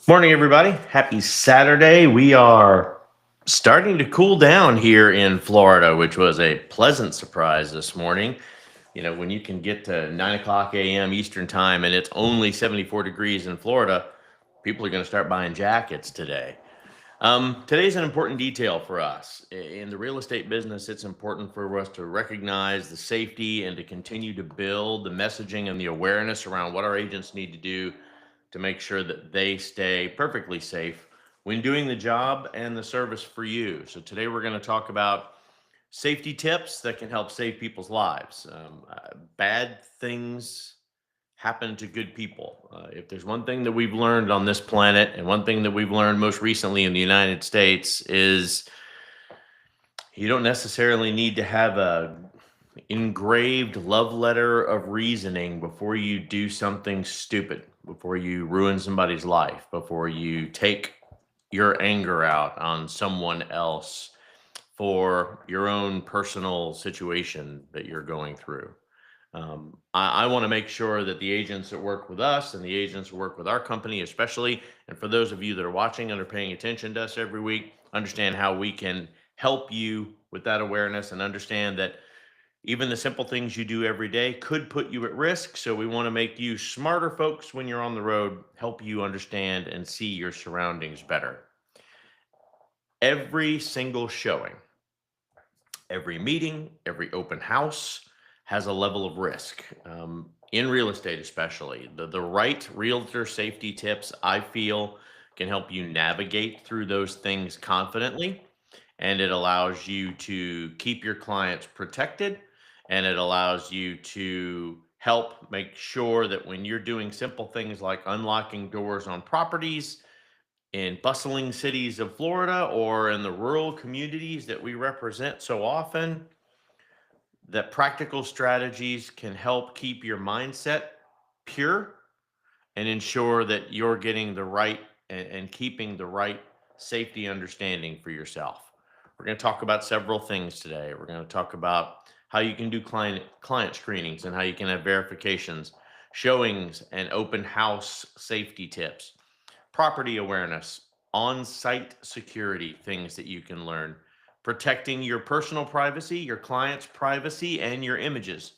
Morning, everybody. Happy Saturday. We are starting to cool down here in Florida, which was a pleasant surprise this morning. When you can get to 9 o'clock a.m. Eastern time and it's only 74 degrees in Florida, people are going to start buying jackets today. Today's an important detail for us. In the real estate business, it's important for us to recognize the safety and to continue to build the messaging and the awareness around what our agents need to do to make sure that they stay perfectly safe when doing the job and the service for you. So today we're going to talk about safety tips that can help save people's lives. Bad things happen to good people. If there's one thing that we've learned on this planet, and one thing that we've learned most recently in the United States, is you don't necessarily need to have a engraved love letter of reasoning before you do something stupid, before you ruin somebody's life, before you take your anger out on someone else for your own personal situation that you're going through. I want to make sure that the agents that work with us and the agents who work with our company, especially, and for those of you that are watching and are paying attention to us every week, understand how we can help you with that awareness and understand that even the simple things you do every day could put you at risk. So we want to make you smarter folks when you're on the road, help you understand and see your surroundings better. Every single showing, every meeting, every open house has a level of risk. In real estate, especially, the right realtor safety tips, I feel, can help you navigate through those things confidently. And it allows you to keep your clients protected. And it allows you to help make sure that when you're doing simple things like unlocking doors on properties, in bustling cities of Florida or in the rural communities that we represent so often, that practical strategies can help keep your mindset pure and ensure that you're getting the right and keeping the right safety understanding for yourself. We're going to talk about several things today. We're going to talk about how you can do client screenings and how you can have verifications, showings and open house safety tips, property awareness, on site security, things that you can learn, protecting your personal privacy, your client's privacy, and your images,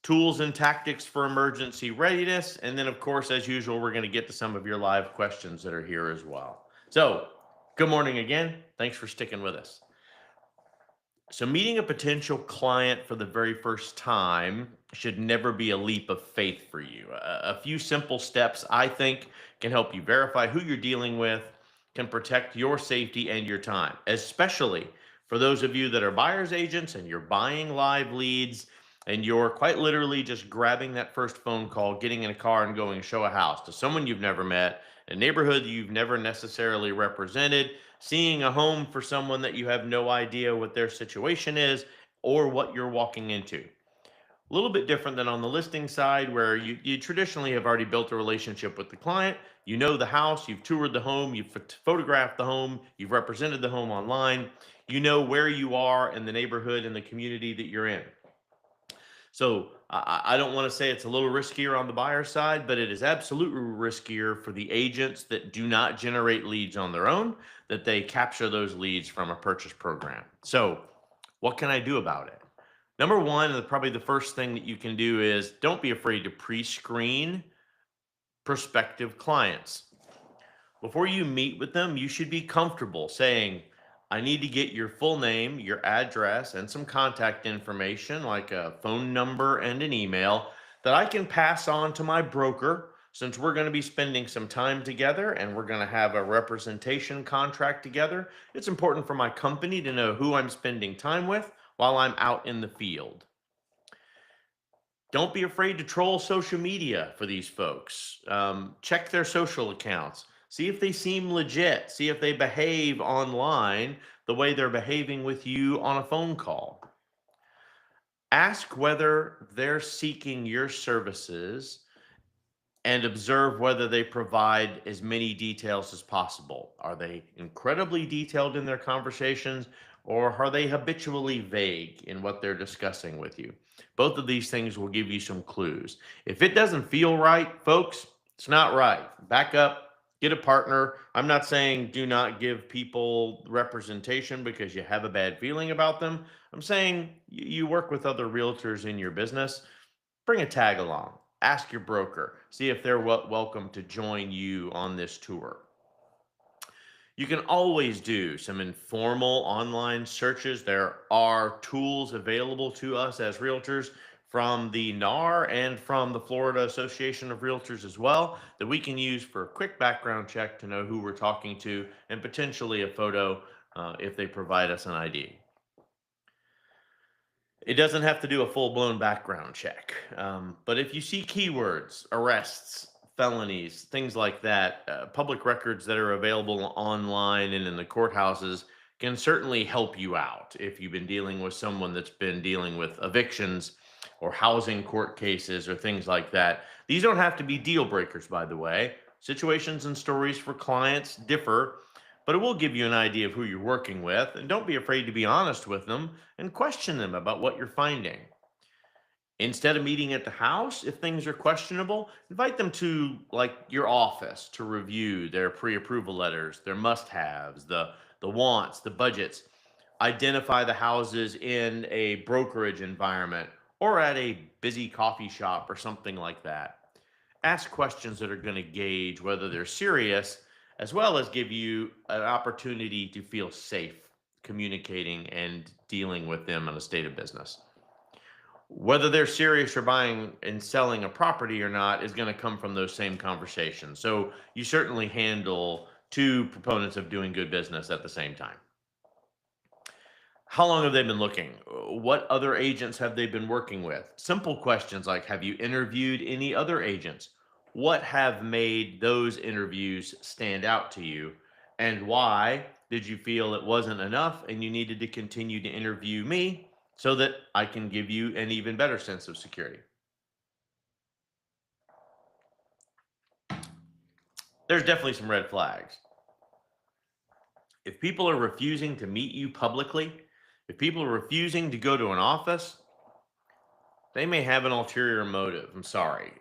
tools and tactics for emergency readiness. And then, of course, as usual, we're going to get to some of your live questions that are here as well. So, good morning again. Thanks for sticking with us. So, meeting a potential client for the very first time should never be a leap of faith for you. A few simple steps, I think, can help you verify who you're dealing with, can protect your safety and your time, especially for those of you that are buyer's agents and you're buying live leads and you're quite literally just grabbing that first phone call, getting in a car and going show a house to someone you've never met, a neighborhood you've never necessarily represented, seeing a home for someone that you have no idea what their situation is or what you're walking into. A little bit different than on the listing side, where you traditionally have already built a relationship with the client. You know the house, you've toured the home, you've photographed the home, you've represented the home online, you know where you are in the neighborhood and the community that you're in. So I don't want to say it's a little riskier on the buyer side, but it is absolutely riskier for the agents that do not generate leads on their own, that they capture those leads from a purchase program. So what can I do about it? Number one, and probably the first thing that you can do is don't be afraid to pre-screen prospective clients. Before you meet with them, you should be comfortable saying, I need to get your full name, your address, and some contact information like a phone number and an email that I can pass on to my broker, since we're going to be spending some time together and we're going to have a representation contract together. It's important for my company to know who I'm spending time with while I'm out in the field. Don't be afraid to troll social media for these folks. Check their social accounts. See if they seem legit. See if they behave online the way they're behaving with you on a phone call. Ask whether they're seeking your services and observe whether they provide as many details as possible. Are they incredibly detailed in their conversations, or are they habitually vague in what they're discussing with you? Both of these things will give you some clues. If it doesn't feel right, folks, it's not right. Back up, Get a partner. I'm not saying do not give people representation because you have a bad feeling about them. I'm saying you work with other realtors in your business. Bring a tag along. Ask your broker. See if they're welcome to join you on this tour. You can always do some informal online searches. There are tools available to us as realtors from the NAR and from the Florida Association of Realtors as well that we can use for a quick background check to know who we're talking to and potentially a photo if they provide us an ID. It doesn't have to do a full blown background check. But if you see keywords, arrests, felonies, things like that, public records that are available online and in the courthouses can certainly help you out if you've been dealing with someone that's been dealing with evictions or housing court cases or things like that. These don't have to be deal breakers, by the way. Situations and stories for clients differ, but it will give you an idea of who you're working with. And don't be afraid to be honest with them and question them about what you're finding. Instead of meeting at the house, if things are questionable, invite them to like your office to review their pre-approval letters, their must-haves, the wants, the budgets. Identify the houses in a brokerage environment or at a busy coffee shop or something like that. Ask questions that are going to gauge whether they're serious, as well as give you an opportunity to feel safe communicating and dealing with them in a state of business. Whether they're serious or buying and selling a property or not is going to come from those same conversations. So you certainly handle two proponents of doing good business at the same time. How long have they been looking? What other agents have they been working with? Simple questions like, have you interviewed any other agents? What have made those interviews stand out to you? And why did you feel it wasn't enough and you needed to continue to interview me so that I can give you an even better sense of security? There's definitely some red flags. If people are refusing to meet you publicly, if people are refusing to go to an office, they may have an ulterior motive. I'm sorry.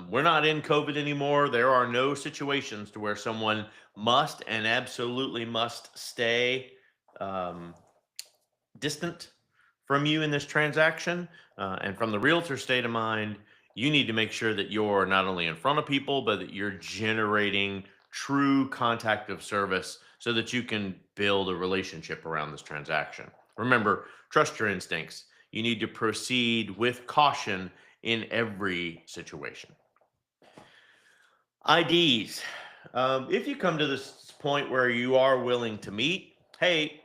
We're not in COVID anymore. There are no situations to where someone must and absolutely must stay um, distant from you in this transaction. And from the realtor state of mind, you need to make sure that you're not only in front of people, but that you're generating true contact of service so that you can build a relationship around this transaction. Remember, trust your instincts. You need to proceed with caution in every situation. IDs. If you come to this point where you are willing to meet, hey,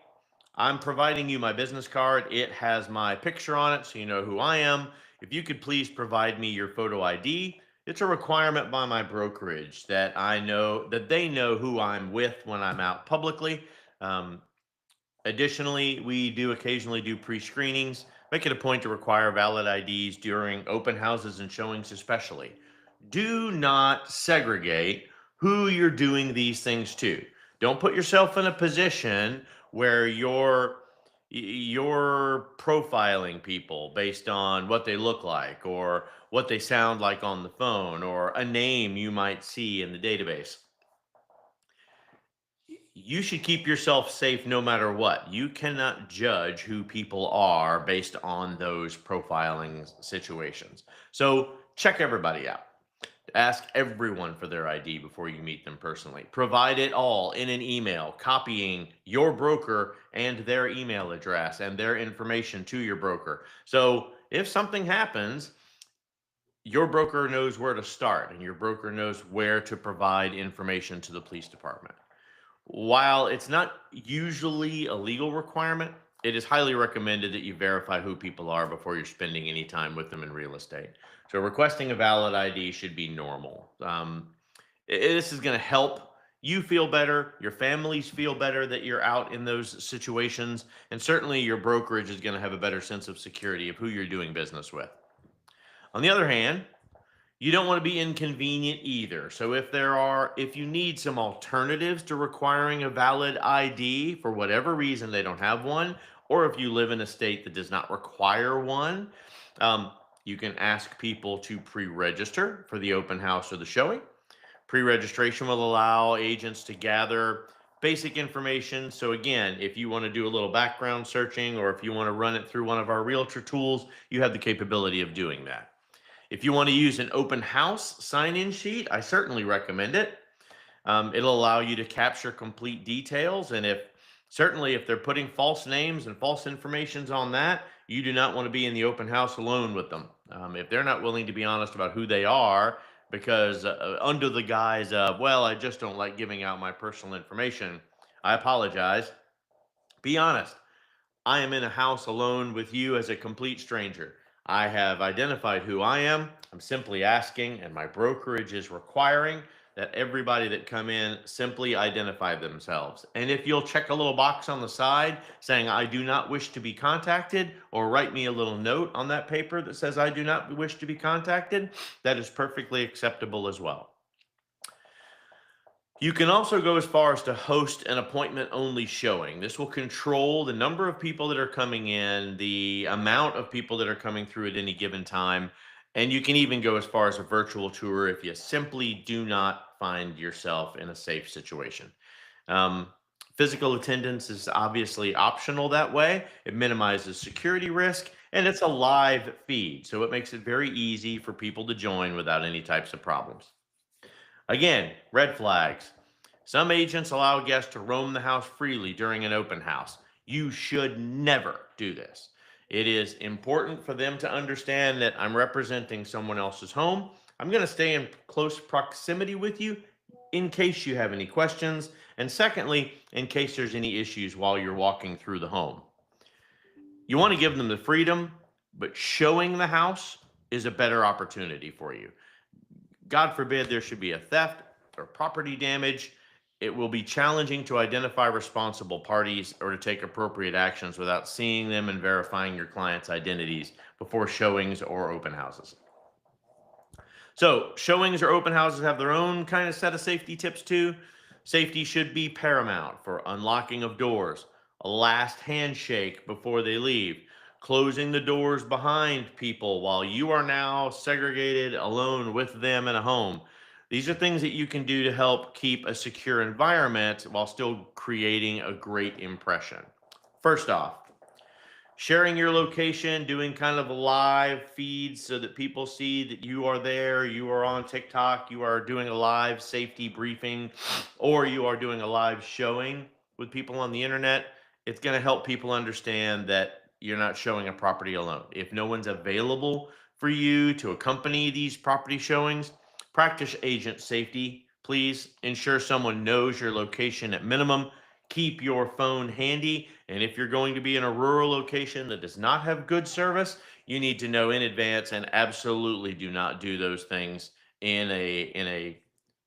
I'm providing you my business card. It has my picture on it, so you know who I am. If you could please provide me your photo ID, it's a requirement by my brokerage that I know that they know who I'm with when I'm out publicly. Um, Additionally, we do occasionally do pre-screenings. Make it a point to require valid IDs during open houses and showings, especially. Do not segregate who you're doing these things to. Don't put yourself in a position where you're profiling people based on what they look like or what they sound like on the phone or a name you might see in the database. You should keep yourself safe no matter what. You cannot judge who people are based on those profiling situations. So check everybody out. Ask everyone for their ID before you meet them personally. Provide it all in an email, copying your broker and their email address and their information to your broker. So if something happens, your broker knows where to start and your broker knows where to provide information to the police department. While it's not usually a legal requirement, it is highly recommended that you verify who people are before you're spending any time with them in real estate. So requesting a valid ID should be normal. This is going to help you feel better, your families feel better that you're out in those situations, and certainly your brokerage is going to have a better sense of security of who you're doing business with. On the other hand, you don't want to be inconvenient either. So if you need some alternatives to requiring a valid ID for whatever reason they don't have one, or if you live in a state that does not require one, um, you can ask people to pre-register for the open house or the showing. Pre-registration will allow agents to gather basic information. So again, if you want to do a little background searching or if you want to run it through one of our realtor tools, you have the capability of doing that. If you want to use an open house sign-in sheet, I certainly recommend it. It'll allow you to capture complete details. And if they're putting false names and false informations on that, you do not want to be in the open house alone with them. If they're not willing to be honest about who they are, because under the guise of, well, I just don't like giving out my personal information, I apologize. Be honest. I am in a house alone with you as a complete stranger. I have identified who I am. I'm simply asking, and my brokerage is requiring that everybody that come in simply identify themselves. And if you'll check a little box on the side saying, I do not wish to be contacted, or write me a little note on that paper that says, I do not wish to be contacted, that is perfectly acceptable as well. You can also go as far as to host an appointment only showing. This will control the number of people that are coming in, the amount of people that are coming through at any given time. And you can even go as far as a virtual tour if you simply do not find yourself in a safe situation. Um, Physical attendance is obviously optional that way. It minimizes security risk and it's a live feed. So it makes it very easy for people to join without any types of problems. Again, red flags. Some agents allow guests to roam the house freely during an open house. You should never do this. It is important for them to understand that I'm representing someone else's home. I'm going to stay in close proximity with you in case you have any questions. And secondly, in case there's any issues while you're walking through the home. You want to give them the freedom, but showing the house is a better opportunity for you. God forbid there should be a theft or property damage. It will be challenging to identify responsible parties or to take appropriate actions without seeing them and verifying your client's identities before showings or open houses. So showings or open houses have their own kind of set of safety tips too. Safety should be paramount for unlocking of doors, a last handshake before they leave, closing the doors behind people while you are now segregated alone with them in a home. These are things that you can do to help keep a secure environment while still creating a great impression. First off, sharing your location, doing kind of a live feed so that people see that you are there, you are on TikTok, you are doing a live safety briefing, or you are doing a live showing with people on the internet. It's going to help people understand that you're not showing a property alone. If no one's available for you to accompany these property showings, practice agent safety. Please ensure someone knows your location at minimum. Keep your phone handy. And if you're going to be in a rural location that does not have good service, you need to know in advance and absolutely do not do those things in a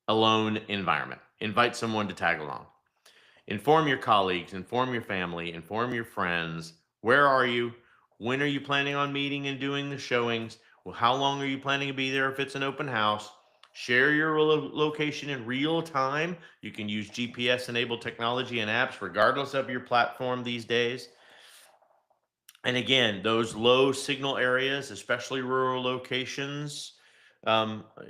alone environment. Invite someone to tag along. Inform your colleagues, inform your family, inform your friends. Where are you? When are you planning on meeting and doing the showings? Well, how long are you planning to be there if it's an open house? Share your location in real time. You can use GPS enabled technology and apps regardless of your platform these days. And again, those low signal areas, especially rural locations,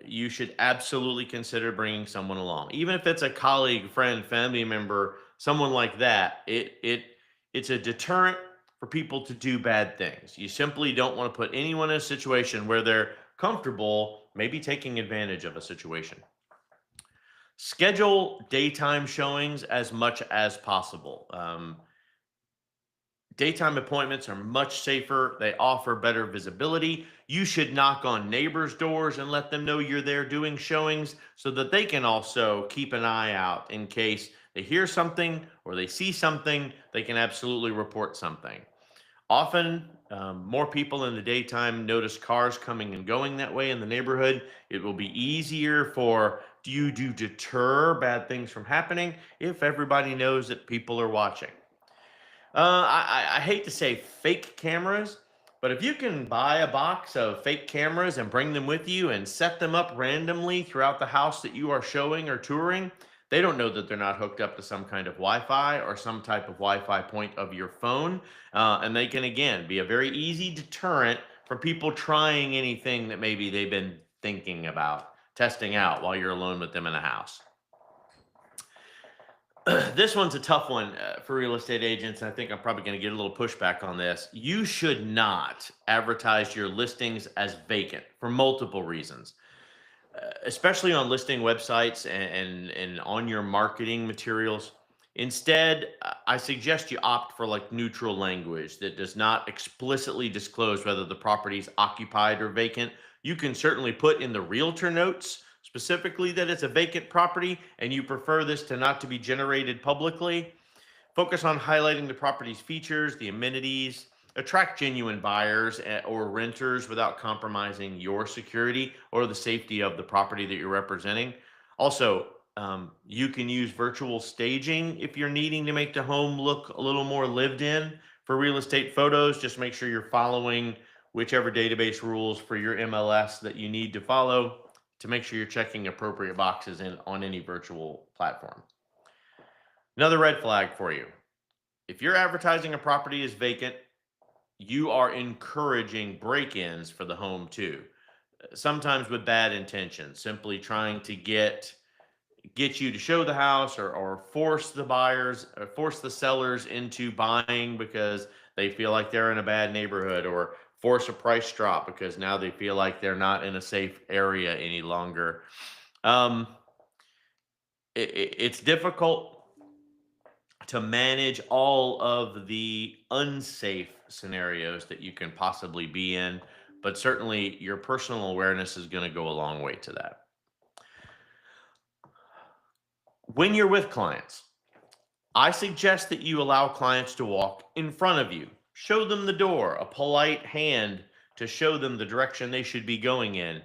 you should absolutely consider bringing someone along, even if it's a colleague, friend, family member, someone like that. It's a deterrent for people to do bad things. You simply don't want to put anyone in a situation where they're comfortable, maybe taking advantage of a situation. Schedule daytime showings as much as possible. Daytime appointments are much safer. They offer better visibility. You should knock on neighbors' doors and let them know you're there doing showings so that they can also keep an eye out in case they hear something or they see something, they can absolutely report something. Often, more people in the daytime notice cars coming and going that way in the neighborhood. It will be easier for you to deter bad things from happening if everybody knows that people are watching. I hate to say fake cameras, but if you can buy a box of fake cameras and bring them with you and set them up randomly throughout the house that you are showing or touring, they don't know that they're not hooked up to some kind of Wi-Fi or some type of Wi-Fi point of your phone. And they can, again, be a very easy deterrent for people trying anything that maybe they've been thinking about testing out while you're alone with them in the house. This one's a tough one for real estate agents. I think I'm probably going to get a little pushback on this. You should not advertise your listings as vacant for multiple reasons, especially on listing websites and on your marketing materials. Instead, I suggest you opt for like neutral language that does not explicitly disclose whether the property is occupied or vacant. You can certainly put in the realtor notes specifically that it's a vacant property and you prefer this to not to be generated publicly. Focus on highlighting the property's features, the amenities, attract genuine buyers or renters without compromising your security or the safety of the property that you're representing. Also, you can use virtual staging if you're needing to make the home look a little more lived in for real estate photos. Just make sure you're following whichever database rules for your MLS that you need to follow to make sure you're checking appropriate boxes on any virtual platform. Another red flag for you. If you're advertising a property as vacant, you are encouraging break-ins for the home too. Sometimes with bad intentions, simply trying to get you to show the house or force the buyers or force the sellers into buying because they feel like they're in a bad neighborhood, or force a price drop because now they feel like they're not in a safe area any longer. Um, it's difficult to manage all of the unsafe scenarios that you can possibly be in, but certainly your personal awareness is going to go a long way to that. When you're with clients, I suggest that you allow clients to walk in front of you. Show them the door, a polite hand to show them the direction they should be going in.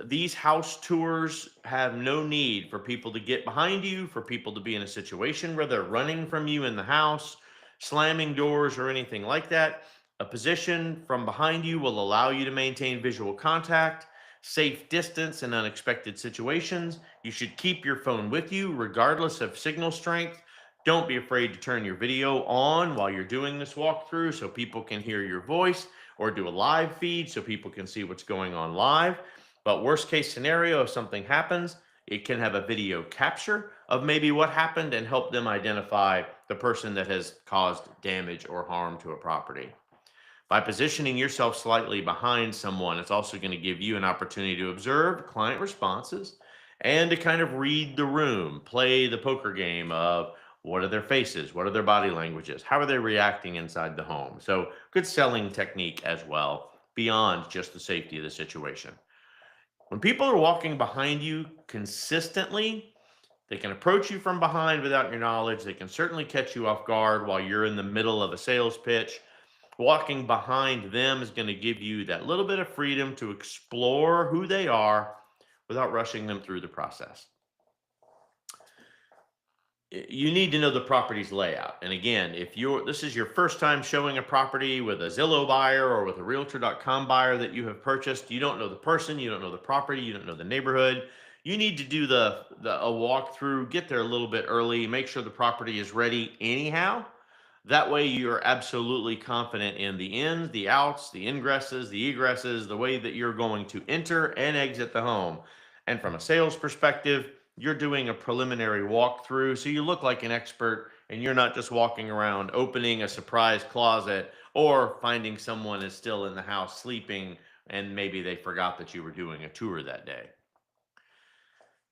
These house tours have no need for people to get behind you, for people to be in a situation where they're running from you in the house, slamming doors, or anything like that. A position from behind you will allow you to maintain visual contact, safe distance in unexpected situations. You should keep your phone with you regardless of signal strength. Don't be afraid to turn your video on while you're doing this walkthrough so people can hear your voice, or do a live feed so people can see what's going on live. But worst case scenario, if something happens, it can have a video capture of maybe what happened and help them identify the person that has caused damage or harm to a property. By positioning yourself slightly behind someone, it's also going to give you an opportunity to observe client responses and to kind of read the room, play the poker game of what are their faces, what are their body languages, how are they reacting inside the home. So good selling technique as well, beyond just the safety of the situation. When people are walking behind you consistently, they can approach you from behind without your knowledge. They can certainly catch you off guard while you're in the middle of a sales pitch. Walking behind them is going to give you that little bit of freedom to explore who they are without rushing them through the process. You need to know the property's layout. And again, if this is your first time showing a property with a Zillow buyer or with a realtor.com buyer that you have purchased, you don't know the person, you don't know the property, you don't know the neighborhood. You need to do a walkthrough, get there a little bit early, make sure the property is ready anyhow. That way you're absolutely confident in the ins, the outs, the ingresses, the egresses, the way that you're going to enter and exit the home. And from a sales perspective, you're doing a preliminary walkthrough, so you look like an expert and you're not just walking around opening a surprise closet or finding someone is still in the house sleeping and maybe they forgot that you were doing a tour that day.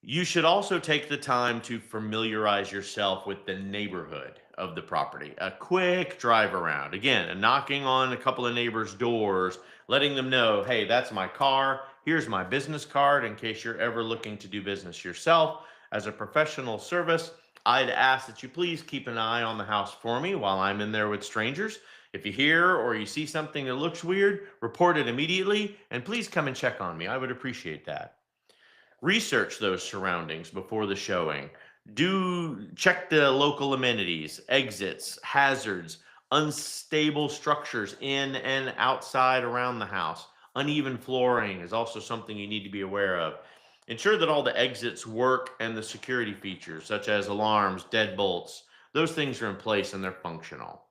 You should also take the time to familiarize yourself with the neighborhood of the property. A quick drive around. Again, a knocking on a couple of neighbors' doors, letting them know, hey, that's my car. Here's my business card in case you're ever looking to do business yourself. As a professional service, I'd ask that you please keep an eye on the house for me while I'm in there with strangers. If you hear or you see something that looks weird, report it immediately, and please come and check on me. I would appreciate that. Research those surroundings before the showing. Do check the local amenities, exits, hazards, unstable structures in and outside around the house. Uneven flooring is also something you need to be aware of. Ensure that all the exits work and the security features, such as alarms, deadbolts, those things are in place and they're functional.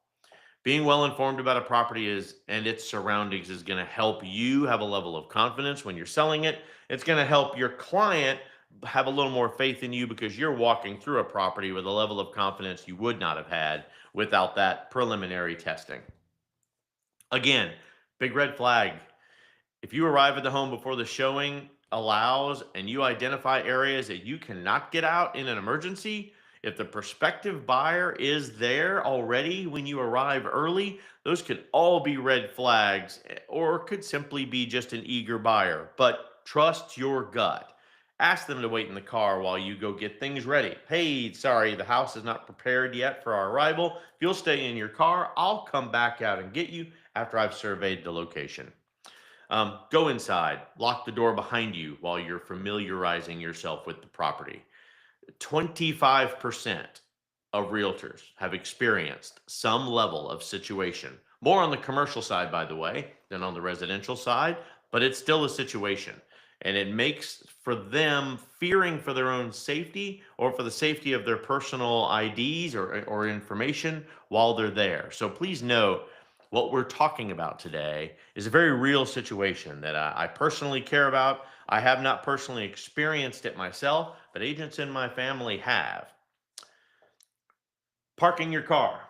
Being well informed about a property is and its surroundings is going to help you have a level of confidence when you're selling it. It's going to help your client have a little more faith in you because you're walking through a property with a level of confidence you would not have had without that preliminary testing. Again, big red flag. If you arrive at the home before the showing allows and you identify areas that you cannot get out in an emergency, if the prospective buyer is there already when you arrive early, those could all be red flags or could simply be just an eager buyer. But trust your gut. Ask them to wait in the car while you go get things ready. Hey, sorry, the house is not prepared yet for our arrival. If you'll stay in your car, I'll come back out and get you after I've surveyed the location. Go inside, lock the door behind you while you're familiarizing yourself with the property. 25% of realtors have experienced some level of situation, more on the commercial side, by the way, than on the residential side, but it's still a situation. And it makes for them fearing for their own safety or for the safety of their personal IDs or information while they're there. So please know what we're talking about today is a very real situation that I personally care about. I have not personally experienced it myself, but agents in my family have. Parking your car.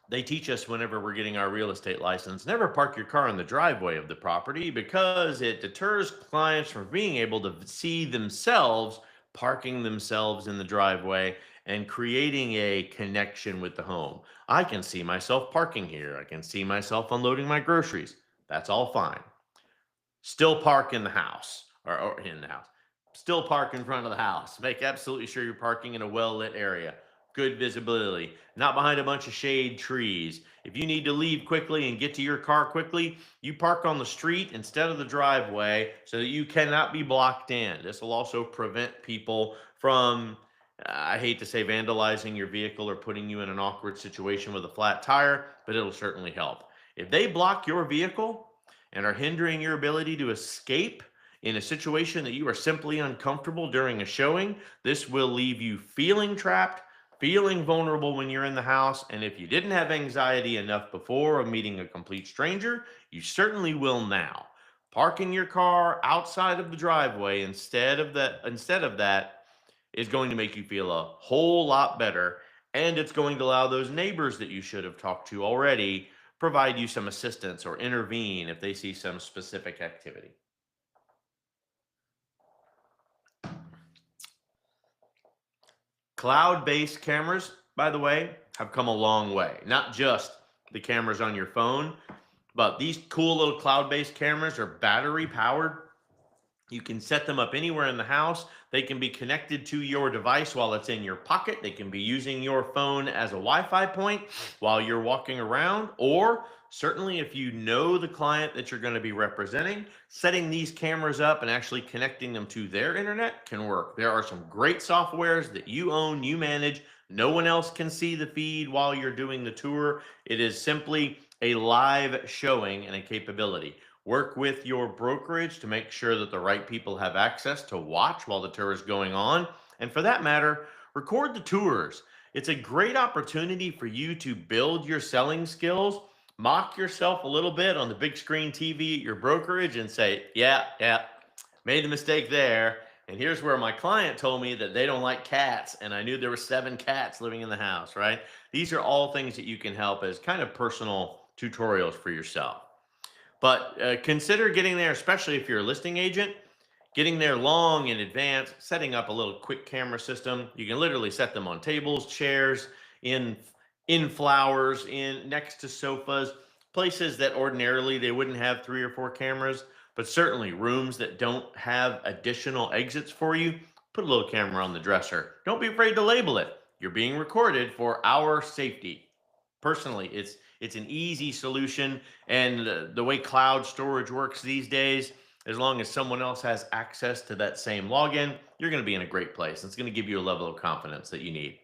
They teach us whenever we're getting our real estate license, never park your car in the driveway of the property because it deters clients from being able to see themselves parking themselves in the driveway and creating a connection with the home. I can see myself parking here. I can see myself unloading my groceries. That's all fine. Still park in the house or in the house. Still park in front of the house. Make absolutely sure you're parking in a well lit area. Good visibility, not behind a bunch of shade trees. If you need to leave quickly and get to your car quickly, you park on the street instead of the driveway so that you cannot be blocked in. This will also prevent people from, I hate to say, vandalizing your vehicle or putting you in an awkward situation with a flat tire, but it'll certainly help. If they block your vehicle, and are hindering your ability to escape in a situation that you are simply uncomfortable during a showing, this will leave you feeling trapped, feeling vulnerable when you're in the house. And if you didn't have anxiety enough before of meeting a complete stranger, you certainly will now. Parking your car outside of the driveway instead of that is going to make you feel a whole lot better. And it's going to allow those neighbors that you should have talked to already provide you some assistance or intervene if they see some specific activity. Cloud-based cameras, by the way, have come a long way. Not just the cameras on your phone, but these cool little cloud-based cameras are battery powered. You can set them up anywhere in the house. They can be connected to your device while it's in your pocket. They can be using your phone as a Wi-Fi point while you're walking around. Or certainly if you know the client that you're going to be representing, setting these cameras up and actually connecting them to their internet can work. There are some great softwares that you own, you manage. No one else can see the feed while you're doing the tour. It is simply a live showing and a capability. Work with your brokerage to make sure that the right people have access to watch while the tour is going on. And for that matter, record the tours. It's a great opportunity for you to build your selling skills, mock yourself a little bit on the big screen TV at your brokerage and say, yeah, made a mistake there. And here's where my client told me that they don't like cats. And I knew there were 7 cats living in the house, right? These are all things that you can help as kind of personal tutorials for yourself. But consider getting there, especially if you're a listing agent, getting there long in advance, setting up a little quick camera system. You can literally set them on tables, chairs, in in flowers, in next to sofas, places that ordinarily they wouldn't have 3 or 4 cameras, but certainly rooms that don't have additional exits for you. Put a little camera on the dresser. Don't be afraid to label it. You're being recorded for our safety. Personally, it's an easy solution, and the way cloud storage works these days, as long as someone else has access to that same login, you're going to be in a great place. It's going to give you a level of confidence that you need.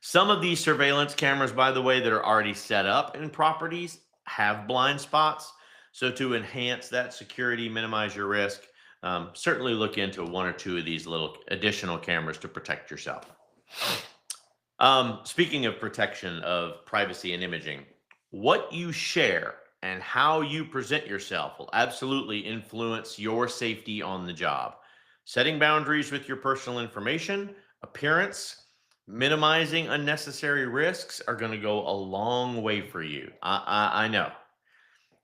Some of these surveillance cameras, by the way, that are already set up in properties have blind spots. So to enhance that security, minimize your risk, certainly look into 1 or 2 of these little additional cameras to protect yourself. Speaking of protection of privacy and imaging, what you share and how you present yourself will absolutely influence your safety on the job. Setting boundaries with your personal information, appearance, minimizing unnecessary risks are going to go a long way for you. I know.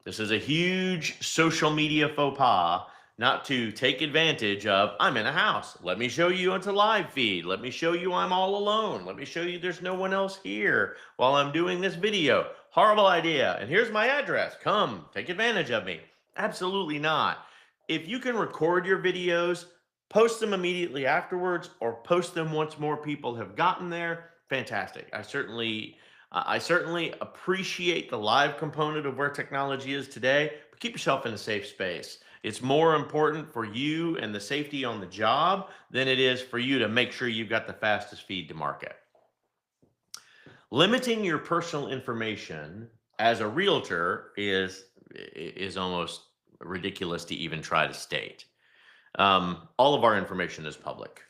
This is a huge social media faux pas not to take advantage of. I'm in a house. Let me show you onto live feed. Let me show you I'm all alone. Let me show you there's no one else here while I'm doing this video. Horrible idea. And here's my address. Come take advantage of me. Absolutely not. If you can record your videos, post them immediately afterwards or post them once more people have gotten there, fantastic. I certainly appreciate the live component of where technology is today, but keep yourself in a safe space. It's more important for you and the safety on the job than it is for you to make sure you've got the fastest feed to market. Limiting your personal information as a realtor is almost ridiculous to even try to state. All of our information is public.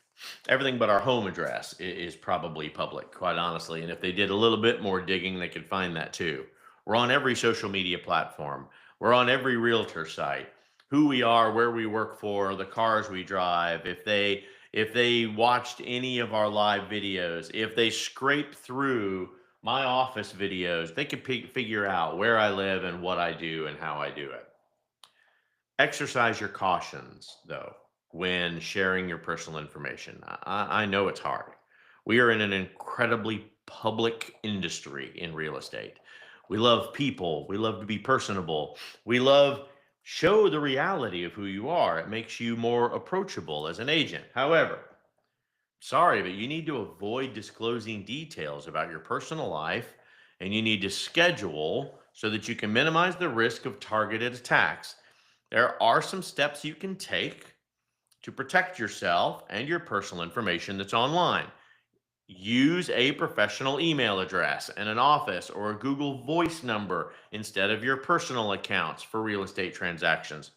Everything but our home address is probably public, quite honestly. And if they did a little bit more digging, they could find that too. We're on every social media platform. We're on every realtor site. Who we are, where we work for, the cars we drive. If they watched any of our live videos, if they scrape through my office videos, they could figure out where I live and what I do and how I do it. Exercise your cautions, though, when sharing your personal information. I know it's hard. We are in an incredibly public industry in real estate. We love people. We love to be personable. We love show the reality of who you are. It makes you more approachable as an agent. However, sorry, but you need to avoid disclosing details about your personal life and you need to schedule so that you can minimize the risk of targeted attacks. There are some steps you can take to protect yourself and your personal information that's online. Use a professional email address and an office or a Google Voice number instead of your personal accounts for real estate transactions.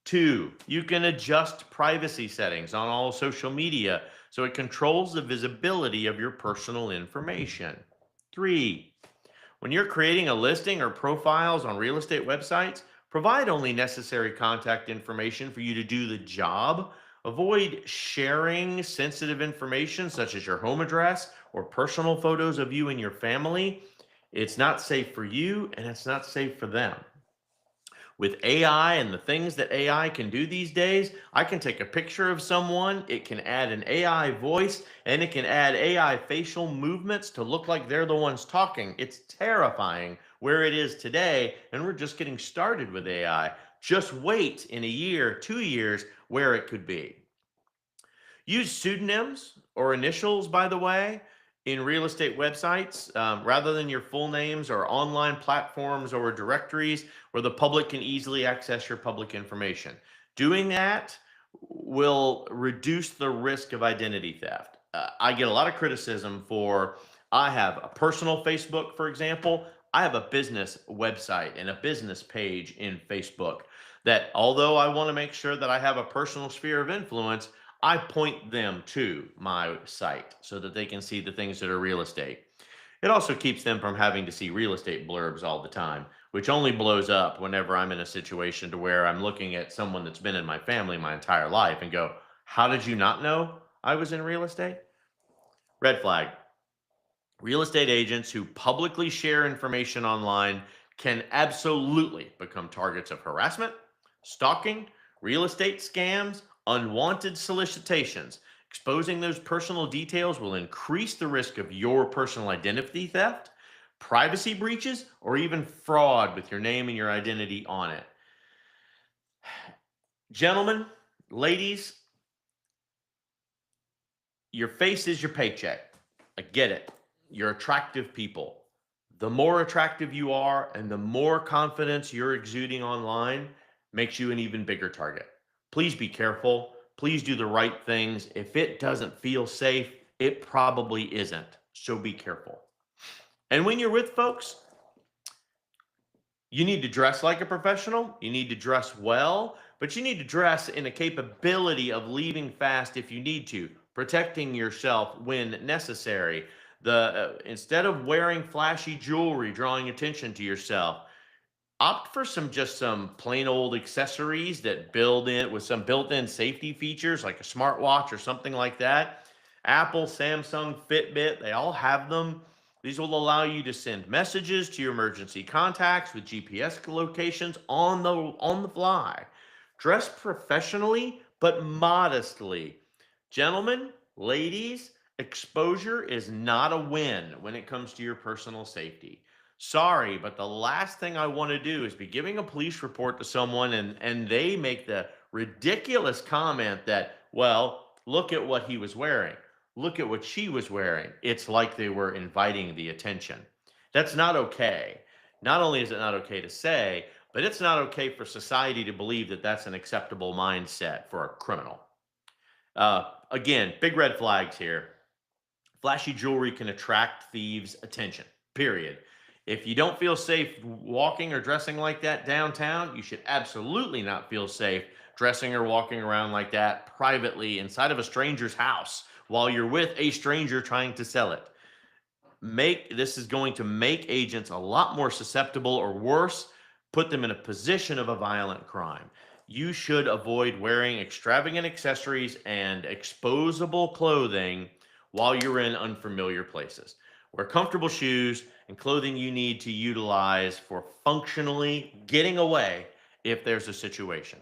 Two, you can adjust privacy settings on all social media so it controls the visibility of your personal information. Three, when you're creating a listing or profiles on real estate websites, provide only necessary contact information for you to do the job. Avoid sharing sensitive information such as your home address or personal photos of you and your family. It's not safe for you and it's not safe for them. With AI and the things that AI can do these days, I can take a picture of someone, it can add an AI voice, and it can add AI facial movements to look like they're the ones talking. It's terrifying where it is today, and we're just getting started with AI. Just wait in a year, 2 years, where it could be. Use pseudonyms or initials, by the way, in real estate websites rather than your full names or online platforms or directories where the public can easily access your public information. Doing that will reduce the risk of identity theft. I get a lot of criticism for, I have a personal Facebook, for example. I have a business website and a business page in Facebook that, although I want to make sure that I have a personal sphere of influence, I point them to my site so that they can see the things that are real estate. It also keeps them from having to see real estate blurbs all the time, which only blows up whenever I'm in a situation to where I'm looking at someone that's been in my family my entire life and go, how did you not know I was in real estate? Red flag. Real estate agents who publicly share information online can absolutely become targets of harassment, stalking, real estate scams, unwanted solicitations. Exposing those personal details will increase the risk of your personal identity theft, privacy breaches, or even fraud with your name and your identity on it. Gentlemen, ladies, your face is your paycheck. I get it. You're attractive people. The more attractive you are and the more confidence you're exuding online makes you an even bigger target. Please be careful. Please do the right things. If it doesn't feel safe, it probably isn't. So be careful. And when you're with folks, you need to dress like a professional. You need to dress well, but you need to dress in a capability of leaving fast if you need to, protecting yourself when necessary. Instead of wearing flashy jewelry, drawing attention to yourself, opt for some plain old accessories that build in with some built-in safety features like a smartwatch or something like that. Apple, Samsung, Fitbit, they all have them. These will allow you to send messages to your emergency contacts with GPS locations on the fly. Dress professionally but modestly. Gentlemen, ladies, exposure is not a win when it comes to your personal safety. Sorry, but the last thing I want to do is be giving a police report to someone and they make the ridiculous comment that, well, look at what he was wearing. Look at what she was wearing. It's like they were inviting the attention. That's not okay. Not only is it not okay to say, but it's not okay for society to believe that that's an acceptable mindset for a criminal. Again, big red flags here. Flashy jewelry can attract thieves' attention, period. If you don't feel safe walking or dressing like that downtown, you should absolutely not feel safe dressing or walking around like that privately inside of a stranger's house while you're with a stranger trying to sell it. This is going to make agents a lot more susceptible, or worse, put them in a position of a violent crime. You should avoid wearing extravagant accessories and exposable clothing while you're in unfamiliar places. Wear comfortable shoes and clothing you need to utilize for functionally getting away if there's a situation.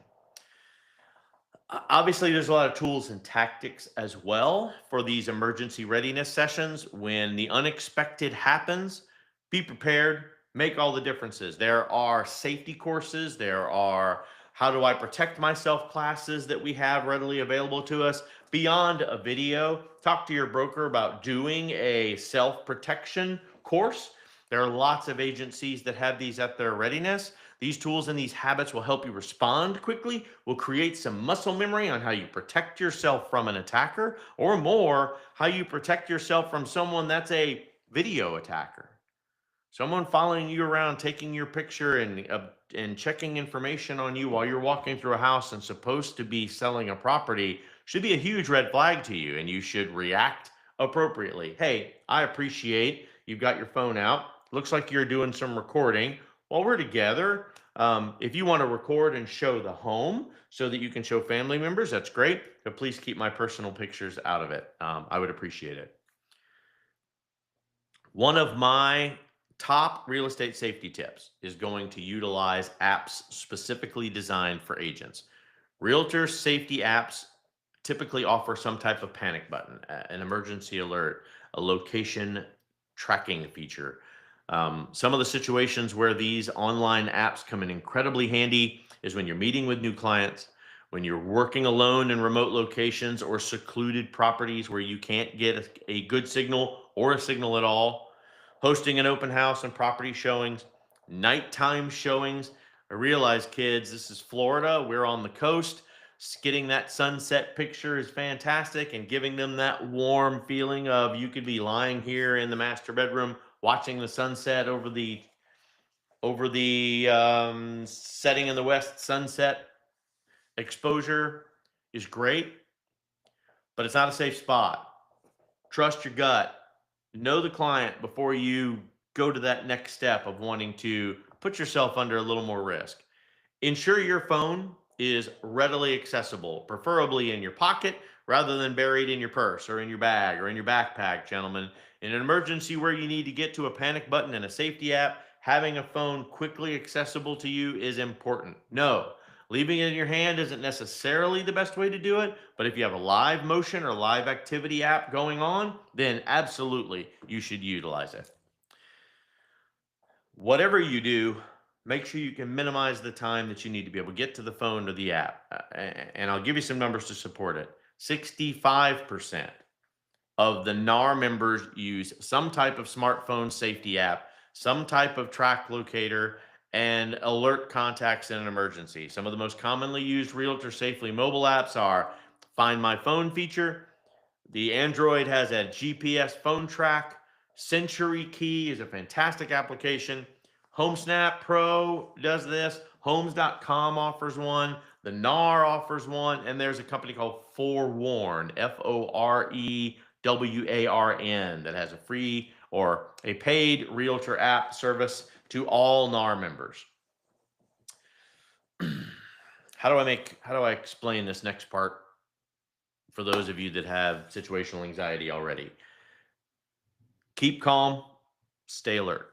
Obviously, there's a lot of tools and tactics as well for these emergency readiness sessions. When the unexpected happens, be prepared, make all the differences. There are safety courses, there are how do I protect myself classes that we have readily available to us. Beyond a video, talk to your broker about doing a self protection course. There are lots of agencies that have these at their readiness. These tools and these habits will help you respond quickly, will create some muscle memory on how you protect yourself from an attacker, or more, how you protect yourself from someone that's a video attacker. Someone following you around, taking your picture and checking information on you while you're walking through a house and supposed to be selling a property should be a huge red flag to you, and you should react appropriately. Hey, I appreciate you've got your phone out. Looks like you're doing some recording. While we're together, if you want to record and show the home so that you can show family members, that's great. But please keep my personal pictures out of it. I would appreciate it. One of my top real estate safety tips is going to utilize apps specifically designed for agents. Realtor safety apps typically offer some type of panic button, an emergency alert, a location tracking feature. Some of the situations where these online apps come in incredibly handy is when you're meeting with new clients, when you're working alone in remote locations or secluded properties where you can't get a good signal or a signal at all, hosting an open house and property showings, nighttime showings. I realize, kids, this is Florida. We're on the coast. Getting that sunset picture is fantastic, and giving them that warm feeling of you could be lying here in the master bedroom watching the sunset over the setting in the west sunset exposure is great, but it's not a safe spot. Trust your gut. Know the client before you go to that next step of wanting to put yourself under a little more risk. Ensure your phone is readily accessible, preferably in your pocket rather than buried in your purse or in your bag or in your backpack, gentlemen. In an emergency where you need to get to a panic button and a safety app, having a phone quickly accessible to you is important. No, leaving it in your hand isn't necessarily the best way to do it, but if you have a live motion or live activity app going on, then absolutely you should utilize it. Whatever you do, make sure you can minimize the time that you need to be able to get to the phone or the app. And I'll give you some numbers to support it. 65% of the NAR members use some type of smartphone safety app, some type of track locator, and alert contacts in an emergency. Some of the most commonly used Realtor Safely mobile apps are Find My Phone feature. The Android has a GPS phone track. Century Key is a fantastic application. HomeSnap Pro does this. Homes.com offers one. The NAR offers one. And there's a company called Forewarn, F-O-R-E WARN, that has a free or a paid realtor app service to all NAR members. How do I explain this next part for those of you that have situational anxiety already? Keep calm, stay alert.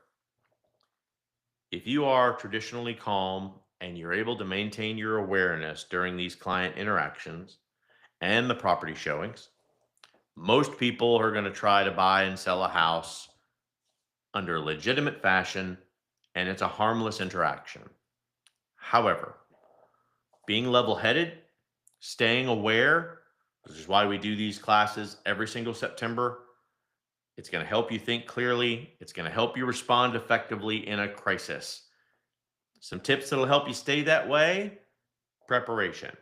If you are traditionally calm and you're able to maintain your awareness during these client interactions and the property showings, most people are going to try to buy and sell a house under a legitimate fashion, and it's a harmless interaction. However, being level headed, staying aware, which is why we do these classes every single September, it's going to help you think clearly. It's going to help you respond effectively in a crisis. Some tips that'll help you stay that way: preparation.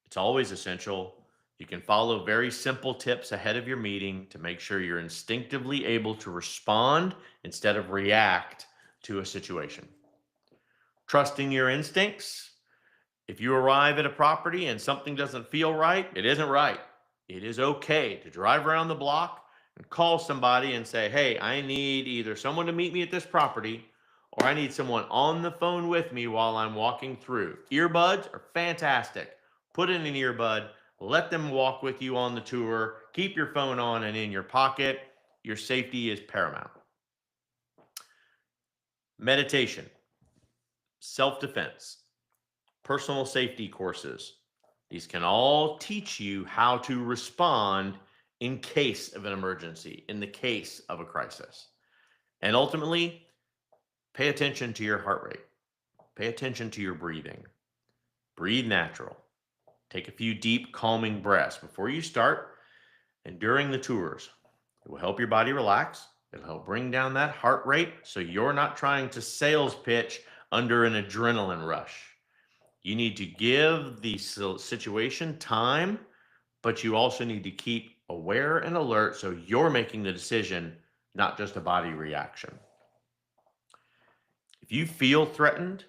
It's always essential. You can follow very simple tips ahead of your meeting to make sure you're instinctively able to respond instead of react to a situation. Trusting your instincts. If you arrive at a property and something doesn't feel right, it isn't right. It is okay to drive around the block and call somebody and say, hey, I need either someone to meet me at this property, or I need someone on the phone with me while I'm walking through. Earbuds are fantastic. Put in an earbud, let them walk with you on the tour, keep your phone on and in your pocket. Your safety is paramount. Meditation, self-defense, personal safety courses. These can all teach you how to respond in case of an emergency, in the case of a crisis. And ultimately, pay attention to your heart rate. Pay attention to your breathing. Breathe natural. Take a few deep, calming breaths before you start and during the tours. It will help your body relax. It'll help bring down that heart rate so you're not trying to sales pitch under an adrenaline rush. You need to give the situation time, but you also need to keep aware and alert so you're making the decision, not just a body reaction. If you feel threatened,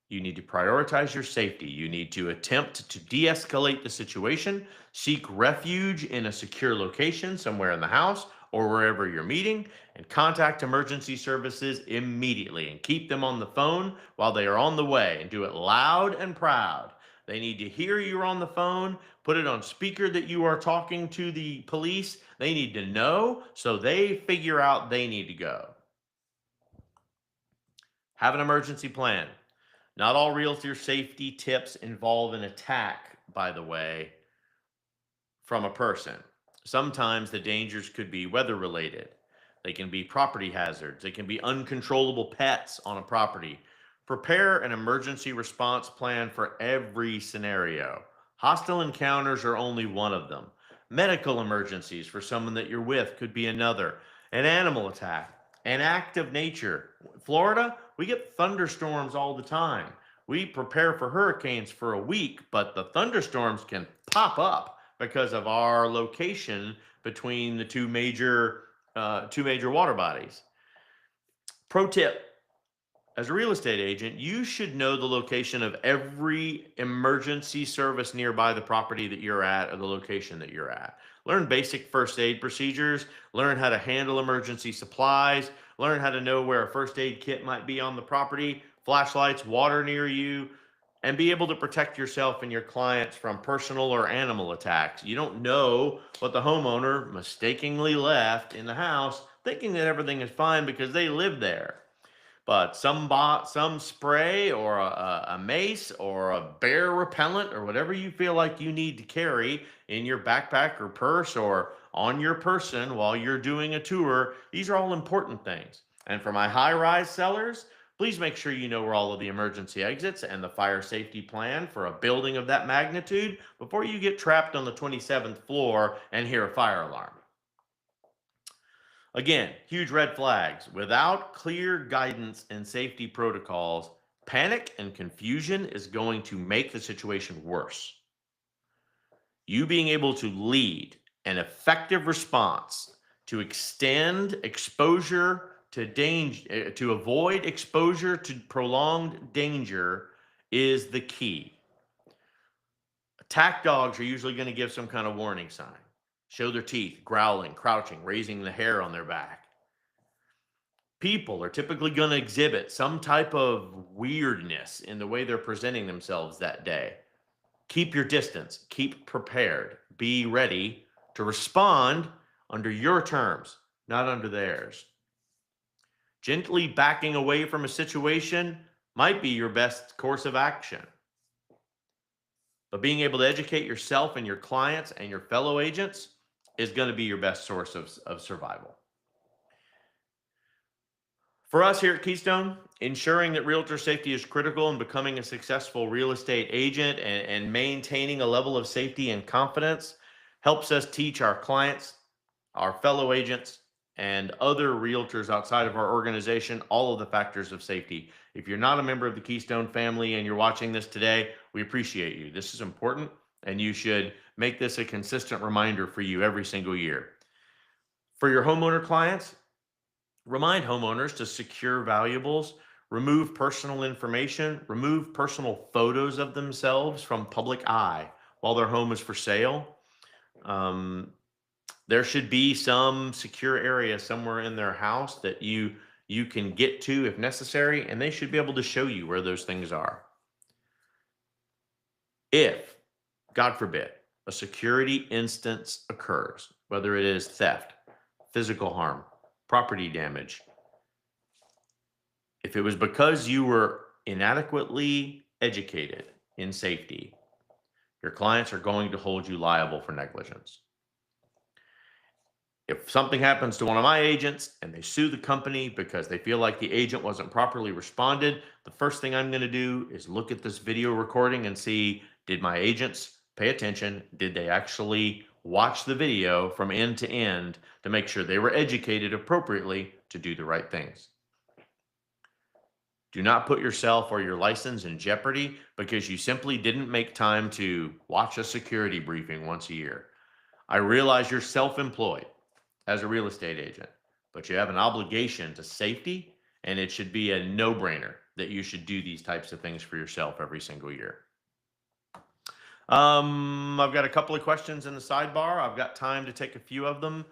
you need to prioritize your safety. You need to attempt to de-escalate the situation, seek refuge in a secure location somewhere in the house or wherever you're meeting, and contact emergency services immediately and keep them on the phone while they are on the way, and do it loud and proud. They need to hear you're on the phone. Put it on speaker that you are talking to the police. They need to know so they figure out they need to go. Have an emergency plan. Not all realtor safety tips involve an attack, by the way, from a person. Sometimes the dangers could be weather related. They can be property hazards. They can be uncontrollable pets on a property. Prepare an emergency response plan for every scenario. Hostile encounters are only one of them. Medical emergencies for someone that you're with could be another. An animal attack, an act of nature. Florida, we get thunderstorms all the time. We prepare for hurricanes for a week, but the thunderstorms can pop up because of our location between the two major water bodies. Pro tip: as a real estate agent, you should know the location of every emergency service nearby the property that you're at or the location that you're at. Learn basic first aid procedures, learn how to handle emergency supplies, learn how to know where a first aid kit might be on the property, flashlights, water near you, and be able to protect yourself and your clients from personal or animal attacks. You don't know what the homeowner mistakenly left in the house, thinking that everything is fine because they live there. But some spray or a mace or a bear repellent or whatever you feel like you need to carry in your backpack or purse or on your person while you're doing a tour, these are all important things. And for my high-rise sellers, please make sure you know where all of the emergency exits and the fire safety plan for a building of that magnitude before you get trapped on the 27th floor and hear a fire alarm. Again, huge red flags. Without clear guidance and safety protocols, panic and confusion is going to make the situation worse. You being able to lead an effective response to extend exposure to danger, to avoid exposure to prolonged danger, is the key. Attack dogs are usually going to give some kind of warning sign. show their teeth, growling, crouching, raising the hair on their back. People are typically going to exhibit some type of weirdness in the way they're presenting themselves that day. Keep your distance, keep prepared, be ready to respond under your terms, not under theirs. Gently backing away from a situation might be your best course of action. But being able to educate yourself and your clients and your fellow agents is going to be your best source of survival. For us here at Keystone, ensuring that realtor safety is critical in becoming a successful real estate agent and maintaining a level of safety and confidence helps us teach our clients, our fellow agents, and other realtors outside of our organization all of the factors of safety. If you're not a member of the Keystone family and you're watching this today, we appreciate you. This is important, and you should make this a consistent reminder for you every single year. For your homeowner clients, remind homeowners to secure valuables, remove personal information, remove personal photos of themselves from public eye while their home is for sale. There should be some secure area somewhere in their house that you can get to if necessary, and they should be able to show you where those things are. If, God forbid, a security instance occurs, whether it is theft, physical harm, property damage, if it was because you were inadequately educated in safety, your clients are going to hold you liable for negligence. If something happens to one of my agents and they sue the company because they feel like the agent wasn't properly responded, the first thing I'm going to do is look at this video recording and see, did my agents pay attention? Did they actually watch the video from end to end to make sure they were educated appropriately to do the right things? Do not put yourself or your license in jeopardy because you simply didn't make time to watch a security briefing once a year. I realize you're self-employed as a real estate agent, but you have an obligation to safety, and it should be a no-brainer that you should do these types of things for yourself every single year. I've got a couple of questions in the sidebar. I've got time to take a few of them.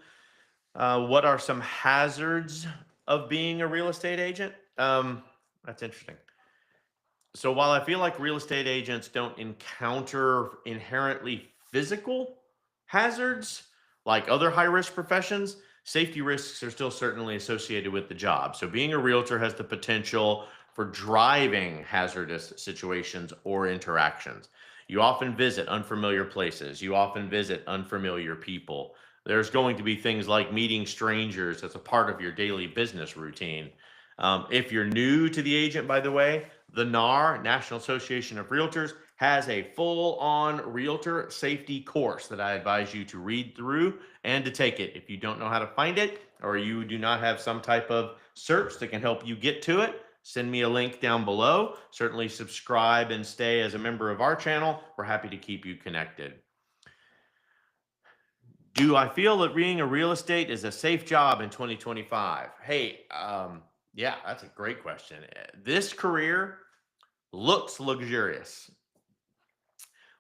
What are some hazards of being a real estate agent? That's interesting. So while I feel like real estate agents don't encounter inherently physical hazards like other high risk professions, safety risks are still certainly associated with the job. So being a realtor has the potential for driving hazardous situations or interactions. You often visit unfamiliar places. You often visit unfamiliar people. There's going to be things like meeting strangers as a part of your daily business routine. If you're new to the agent, by the way, the NAR, National Association of Realtors, has a full-on realtor safety course that I advise you to read through and to take it. If you don't know how to find it, or you do not have some type of search that can help you get to it, send me a link down below. Certainly subscribe and stay as a member of our channel. We're happy to keep you connected. Do I feel that being a real estate is a safe job in 2025? Hey, yeah, that's a great question. This career looks luxurious,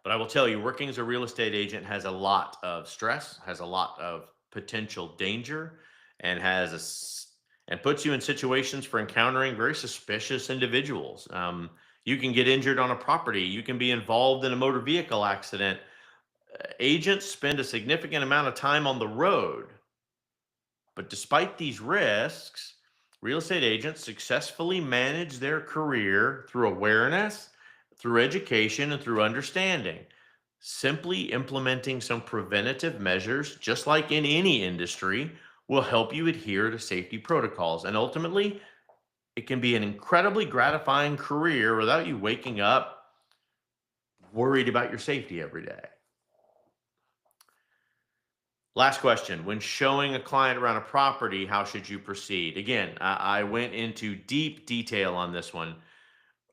but I will tell you, working as a real estate agent has a lot of stress, has a lot of potential danger, and and puts you in situations for encountering very suspicious individuals. You can get injured on a property. You can be involved in a motor vehicle accident. Agents spend a significant amount of time on the road. But despite these risks, real estate agents successfully manage their career through awareness, through education, and through understanding. Simply implementing some preventative measures, just like in any industry, will help you adhere to safety protocols. And ultimately, it can be an incredibly gratifying career without you waking up worried about your safety every day. Last question. When showing a client around a property, how should you proceed? Again, I went into deep detail on this one.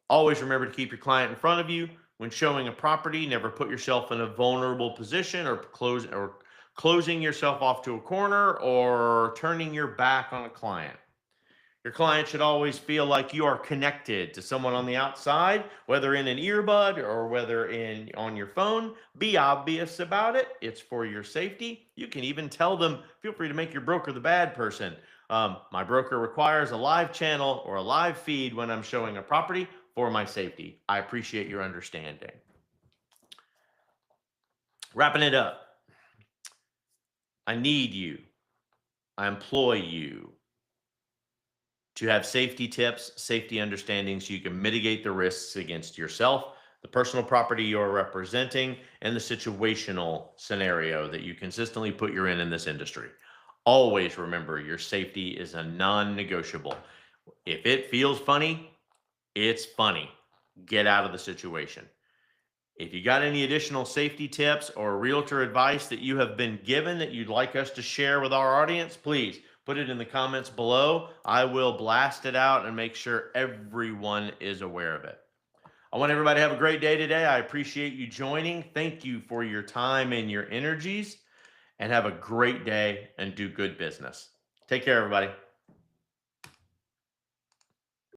Always remember to keep your client in front of you. When showing a property, never put yourself in a vulnerable position or closing yourself off to a corner or turning your back on a client. Your client should always feel like you are connected to someone on the outside, whether in an earbud or whether in on your phone. Be obvious about it. It's for your safety. You can even tell them, feel free to make your broker the bad person. My broker requires a live channel or a live feed when I'm showing a property for my safety. I appreciate your understanding. Wrapping it up, I need you. I employ you to have safety tips, safety understandings, so you can mitigate the risks against yourself, the personal property you're representing, and the situational scenario that you consistently put you in this industry. Always remember your safety is a non-negotiable. If it feels funny, it's funny. Get out of the situation. If you got any additional safety tips or realtor advice that you have been given that you'd like us to share with our audience, please put it in the comments below. I will blast it out and make sure everyone is aware of it. I want everybody to have a great day today. I appreciate you joining. Thank you for your time and your energies, and have a great day and do good business. Take care, everybody.